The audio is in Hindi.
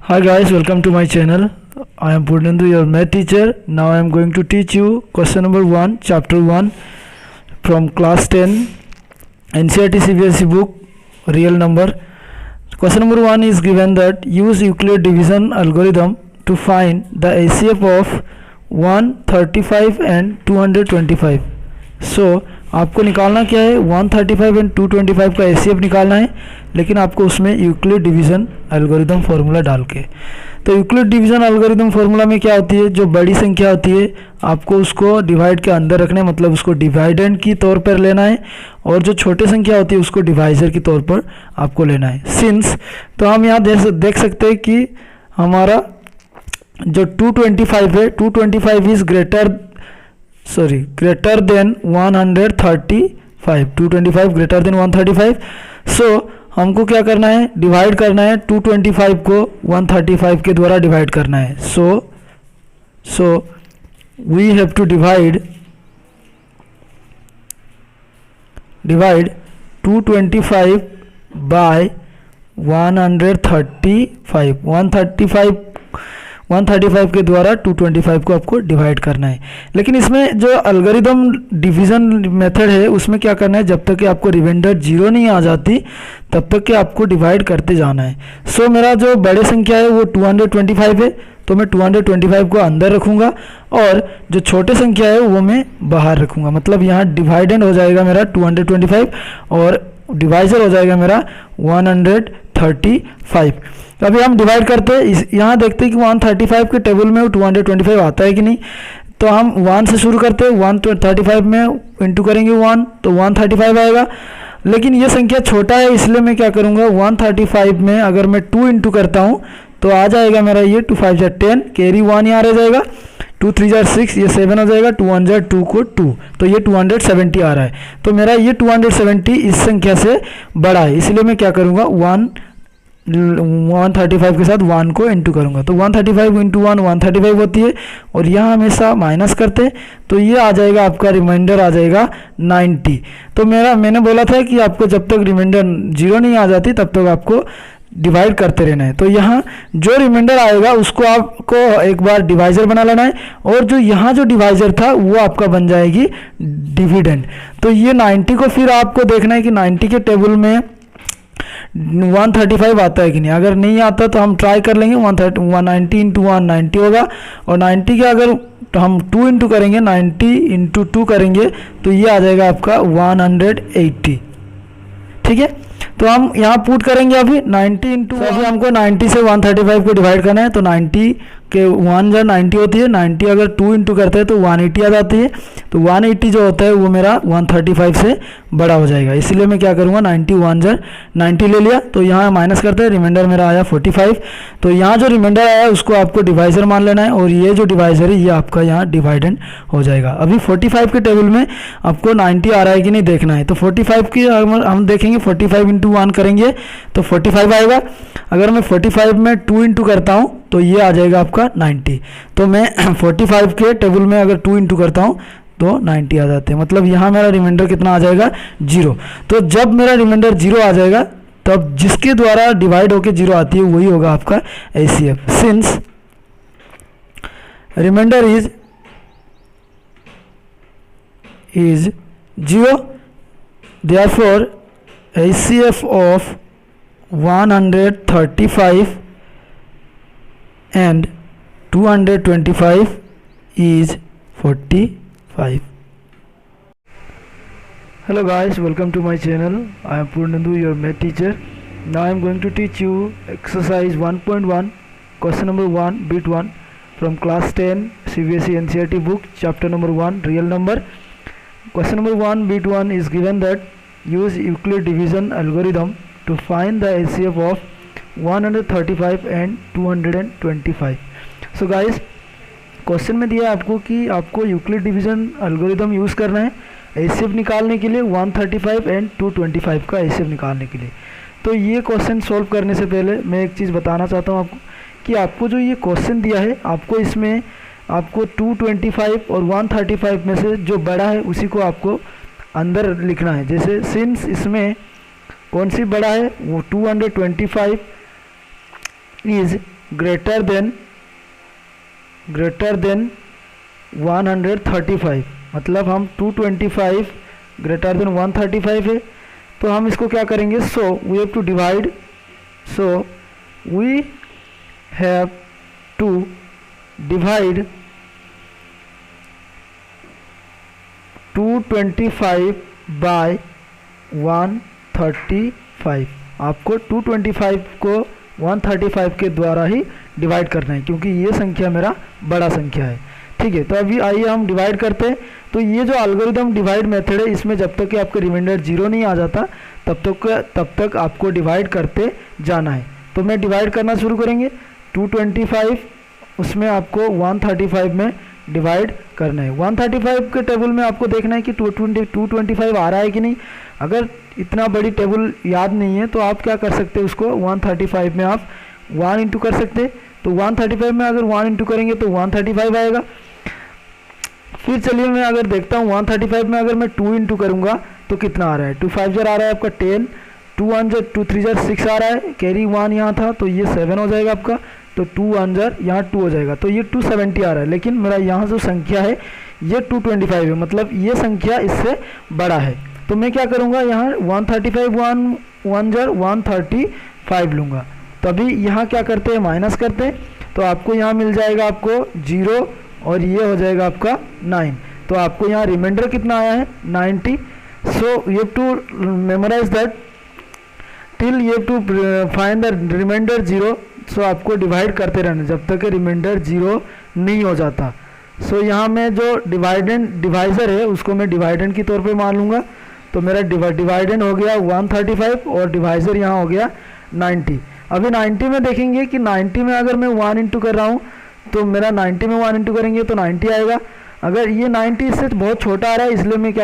Hi guys, welcome to my channel. I am Purnendu, your math teacher. Now I am going to teach you question number 1, chapter 1 from class 10 NCERT CBSE book, real number. Question number 1 is given that use Euclid division algorithm to find the ACF of 135 and 225. So आपको निकालना क्या है, 135 एंड 225 का एसीएफ निकालना है, लेकिन आपको उसमें यूक्लिड डिवीज़न एल्गोरिदम फार्मूला डाल के। तो यूक्लिड डिवीज़न एल्गोरिदम फार्मूला में क्या होती है, जो बड़ी संख्या होती है आपको उसको डिवाइड के अंदर रखना है, मतलब उसको डिवाइडेंड की तौर पर लेना है, और जो छोटी संख्या होती है उसको डिवाइजर की तौर पर आपको लेना है। सिंस तो हम यहाँ देख सकते हैं कि हमारा जो 225 है, 225 is greater than 135, 225 greater than 135। सो हमको क्या करना है, डिवाइड करना है 225 को 135 के द्वारा डिवाइड करना है। So we have to divide 225 by 135 के द्वारा 225 को आपको डिवाइड करना है। लेकिन इसमें जो एल्गोरिदम डिवीज़न मेथड है उसमें क्या करना है, जब तक कि आपको रिमाइंडर 0 नहीं आ जाती तब तक कि आपको डिवाइड करते जाना है। सो मेरा जो बड़े संख्या है वो 225 है, तो मैं 225 को अंदर रखूँगा और जो छोटे संख्या है वो मैं बाहर रखूँगा। मतलब यहाँ डिवाइडेंड हो जाएगा मेरा 225 और डिवाइजर हो जाएगा मेरा 135। तो अभी हम डिवाइड करते हैं, यहाँ देखते हैं कि 135 के टेबल में 225 आता है कि नहीं। तो हम 1 से शुरू करते हैं, 135 में इंटू करेंगे 1 तो 135 आएगा। लेकिन ये संख्या छोटा है इसलिए मैं क्या करूँगा, 135 में अगर मैं 2 इंटू करता हूँ तो आ जाएगा मेरा ये 2 5 जा 10, कैरी 1 यहाँ रह जाएगा, 2 3 जा 6, ये 7 हो जाएगा, 2 1 जा 2 को 2, तो ये 270 आ रहा है। तो मेरा ये 270 इस संख्या से बड़ा है, इसलिए मैं क्या करूँगा 135 के साथ 1 को इंटू करूँगा। तो 135 इंटू 1 135 होती है, और यहाँ हमेशा माइनस करते हैं तो ये आ जाएगा आपका रिमाइंडर आ जाएगा 90। तो मैंने बोला था कि आपको जब तक रिमाइंडर 0 नहीं आ जाती तब तक आपको डिवाइड करते रहना है। तो यहाँ जो रिमाइंडर आएगा उसको आपको एक बार डिवाइजर बना लेना है, और जो यहाँ जो डिवाइजर था वो आपका बन जाएगी डिविडेंड। तो ये 90 को फिर आपको देखना है कि 90 के टेबल में 135 आता है कि नहीं। अगर नहीं आता तो हम ट्राई कर लेंगे, 190 इंटू 190 होगा, और 90 के अगर तो हम 2 इंटू करेंगे, 90 इंटू 2 करेंगे तो ये आ जाएगा आपका 180। ठीक है, तो हम यहाँ पुट करेंगे अभी 90 इंटू, अभी हमको 90 से 135 को डिवाइड करना है। तो 90 के 1 जा 90 होती है, 90 अगर 2 इंटू करते हैं तो 180 आ जाती है। तो 180 जो होता है वो मेरा 135 से बड़ा हो जाएगा, इसलिए मैं क्या करूँगा 90 1 जा 90 ले लिया। तो यहाँ माइनस करते हैं, रिमाइंडर मेरा आया 45। तो यहाँ जो रिमाइंडर आया उसको आपको डिवाइजर मान लेना है, और ये जो डिवाइजर है ये आपका यहाँ डिवाइडेंड हो जाएगा। अभी 45 के टेबल में आपको 90 आ रहा है कि नहीं देखना है। तो 45 की हम देखेंगे, 45 इंटू 1 करेंगे तो 45 आएगा। अगर मैं 45 में 2 इंटू करता हूँ तो ये आ जाएगा आपका 90। तो मैं 45 के टेबल में अगर 2 इंटू करता हूँ तो 90 आ जाते हैं, मतलब यहाँ मेरा रिमाइंडर कितना आ जाएगा 0। तो जब मेरा रिमाइंडर 0 आ जाएगा तब जिसके द्वारा डिवाइड होके 0 आती है वही होगा आपका ACF. Since reminder is 0, therefore ACF of 135 and 225 is 45. Hello guys, welcome to my channel. I am Purnendu, your math teacher. Now I am going to teach you exercise 1.1 question number 1 bit 1 from class 10 CBSE NCERT book, chapter number 1 real number. Question number 1 bit 1 is given that use Euclid division algorithm to find the ACF of 135 and 225. So guys, question में दिया आपको कि आपको यूक्लिड डिवीजन एल्गोरिदम यूज़ करना है ACF निकालने के लिए, 135 एंड 225 का ACF निकालने के लिए। तो ये क्वेश्चन सॉल्व करने से पहले मैं एक चीज़ बताना चाहता हूँ आपको कि आपको जो ये क्वेश्चन दिया है आपको इसमें आपको 225 और 135 में से जो बड़ा है उसी को आपको अंदर लिखना है। जैसे सिंस इसमें कौन सी बड़ा है, वो 225 इज़ ग्रेटर देन 135, मतलब हम 225 ग्रेटर देन 135 है, तो हम इसको क्या करेंगे, so we have to divide, so we have to divide 225 by 135। आपको 225 को 135 के द्वारा ही डिवाइड करना है, क्योंकि ये संख्या मेरा बड़ा संख्या है। ठीक है, तो अभी आइए हम डिवाइड करते हैं। तो ये जो एल्गोरिथम डिवाइड मेथड है, इसमें जब तक कि आपका रिमाइंडर 0 नहीं आ जाता तब तक आपको डिवाइड करते जाना है। तो मैं डिवाइड करना शुरू करेंगे। 225 उसमें आपको 135 में डिवाइड करना है। 135 के टेबल में आपको देखना है कि 225 आ रहा है कि नहीं। अगर इतना बड़ी टेबल याद नहीं है तो आप क्या कर सकते हैं, उसको 135 में आप 1 इंटू कर सकते हैं। तो 135 में अगर 1 इंटू करेंगे तो 135 आएगा। फिर चलिए मैं अगर देखता हूँ 135 में अगर मैं 2 इंटू करूँगा तो कितना आ रहा है। 2 5 जार आ रहा है आपका 10, 2 1 जार 2 3 जार 6 आ रहा है, कैरी 1 यहाँ था तो ये 7 हो जाएगा आपका। तो 2 1 जार यहाँ 2 हो जाएगा, तो ये 270 आ रहा है। लेकिन मेरा यहाँ जो संख्या है ये 225 है, मतलब ये संख्या इससे बड़ा है। तो मैं क्या करूँगा, यहाँ 135 1 जार 135 लूँगा। तभी यहाँ क्या करते हैं, माइनस करते हैं, तो आपको यहाँ मिल जाएगा आपको 0 और ये हो जाएगा आपका 9। तो आपको यहाँ रिमाइंडर कितना आया है, 90। So you have to memorise that till you have to find the remainder 0। सो आपको डिवाइड करते रहना जब तक रिमाइंडर 0 नहीं हो जाता। सो यहाँ मैं जो डिवाइज़र है उसको मैं डिवाइडेंड के तौर पे मान लूँगा। तो मेरा डिवाइडेंड हो गया 135 और डिवाइज़र यहाँ हो गया 90। अभी 90 में देखेंगे कि 90 में अगर मैं 1 इंटू कर रहा हूँ तो मेरा 90 में 1 इंटू करेंगे तो 90 आएगा। अगर ये 90 इससे बहुत छोटा आ रहा है, इसलिए मैं क्या